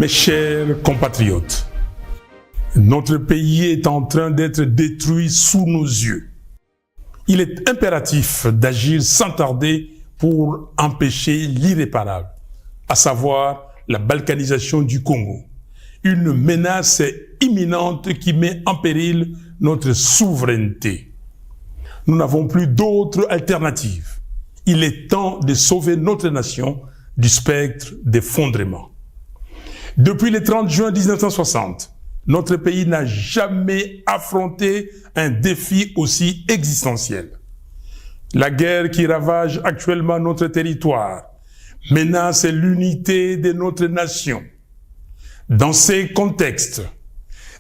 Mes chers compatriotes, notre pays est en train d'être détruit sous nos yeux. Il est impératif d'agir sans tarder pour empêcher l'irréparable, à savoir la balkanisation du Congo. Une menace imminente qui met en péril notre souveraineté. Nous n'avons plus d'autre alternative. Il est temps de sauver notre nation du spectre d'effondrement. Depuis le 30 juin 1960, notre pays n'a jamais affronté un défi aussi existentiel. La guerre qui ravage actuellement notre territoire menace l'unité de notre nation. Dans ces contextes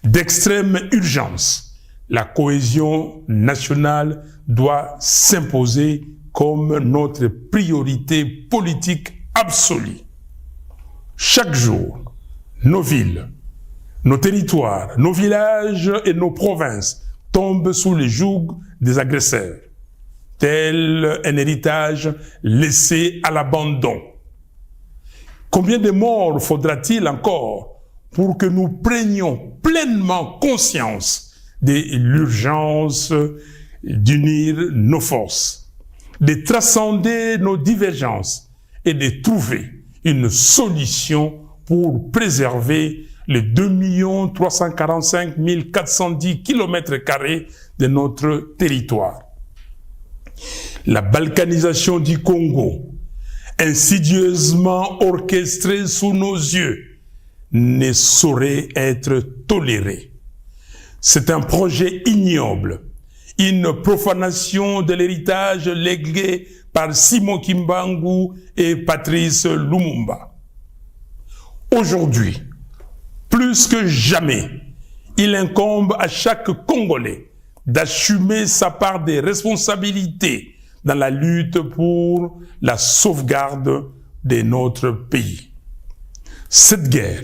d'extrême urgence, la cohésion nationale doit s'imposer comme notre priorité politique absolue. Chaque jour, nos villes, nos territoires, nos villages et nos provinces tombent sous le joug des agresseurs, tel un héritage laissé à l'abandon. Combien de morts faudra-t-il encore pour que nous prenions pleinement conscience de l'urgence d'unir nos forces, de transcender nos divergences et de trouver une solution pour préserver les 2 345 410 km² de notre territoire. La balkanisation du Congo, insidieusement orchestrée sous nos yeux, ne saurait être tolérée. C'est un projet ignoble, une profanation de l'héritage légué par Simon Kimbangu et Patrice Lumumba. Aujourd'hui, plus que jamais, il incombe à chaque Congolais d'assumer sa part des responsabilités dans la lutte pour la sauvegarde de notre pays. Cette guerre,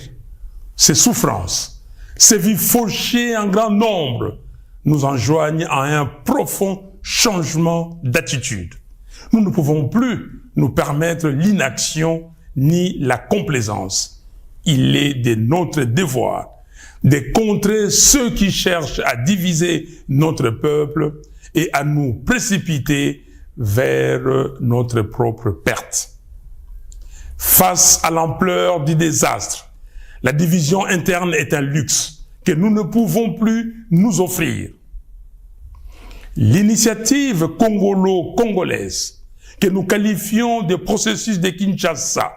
ces souffrances, ces vies fauchées en grand nombre nous enjoignent à un profond changement d'attitude. Nous ne pouvons plus nous permettre l'inaction ni la complaisance. Il est de notre devoir de contrer ceux qui cherchent à diviser notre peuple et à nous précipiter vers notre propre perte. Face à l'ampleur du désastre, la division interne est un luxe que nous ne pouvons plus nous offrir. L'initiative congolo-congolaise, que nous qualifions de processus de Kinshasa,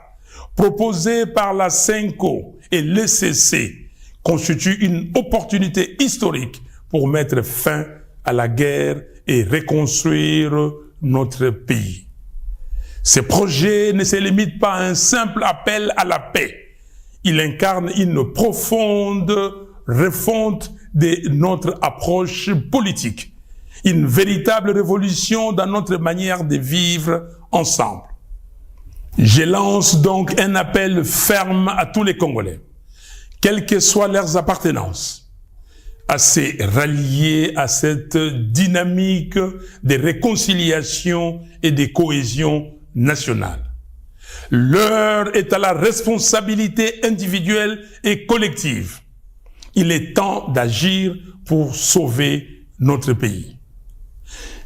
proposée par la CENCO et l'ECC, constitue une opportunité historique pour mettre fin à la guerre et reconstruire notre pays. Ce projet ne se limite pas à un simple appel à la paix. Il incarne une profonde refonte de notre approche politique, une véritable révolution dans notre manière de vivre ensemble. Je lance donc un appel ferme à tous les Congolais, quelles que soient leurs appartenances, à se rallier à cette dynamique de réconciliation et de cohésion nationale. L'heure est à la responsabilité individuelle et collective. Il est temps d'agir pour sauver notre pays.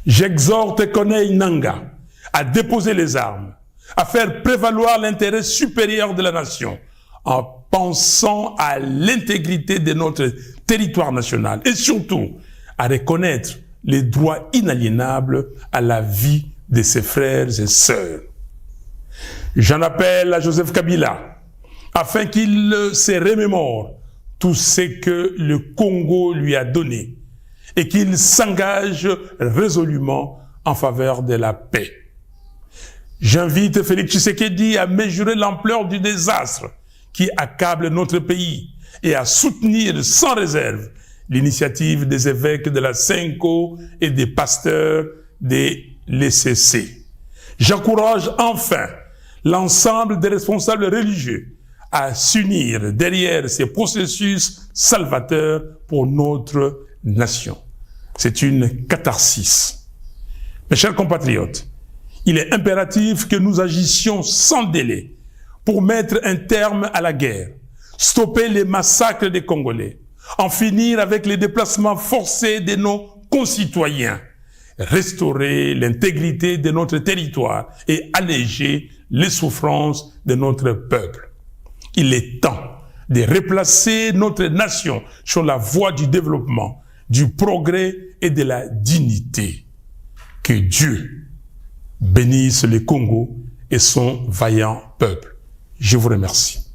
J'exhorte Corneille Nangaa à déposer les armes, à faire prévaloir l'intérêt supérieur de la nation, en pensant à l'intégrité de notre territoire national et surtout à reconnaître les droits inaliénables à la vie de ses frères et sœurs. J'en appelle à Joseph Kabila afin qu'il se remémore tout ce que le Congo lui a donné et qu'il s'engage résolument en faveur de la paix. J'invite Félix Tshisekedi à mesurer l'ampleur du désastre qui accable notre pays et à soutenir sans réserve l'initiative des évêques de la CENCO et des pasteurs de l'ECC. J'encourage enfin l'ensemble des responsables religieux à s'unir derrière ces processus salvateurs pour notre nation. C'est une catharsis. Mes chers compatriotes, il est impératif que nous agissions sans délai pour mettre un terme à la guerre, stopper les massacres des Congolais, en finir avec les déplacements forcés de nos concitoyens, restaurer l'intégrité de notre territoire et alléger les souffrances de notre peuple. Il est temps de replacer notre nation sur la voie du développement, du progrès et de la dignité. Que Dieu bénisse le Congo et son vaillant peuple. Je vous remercie.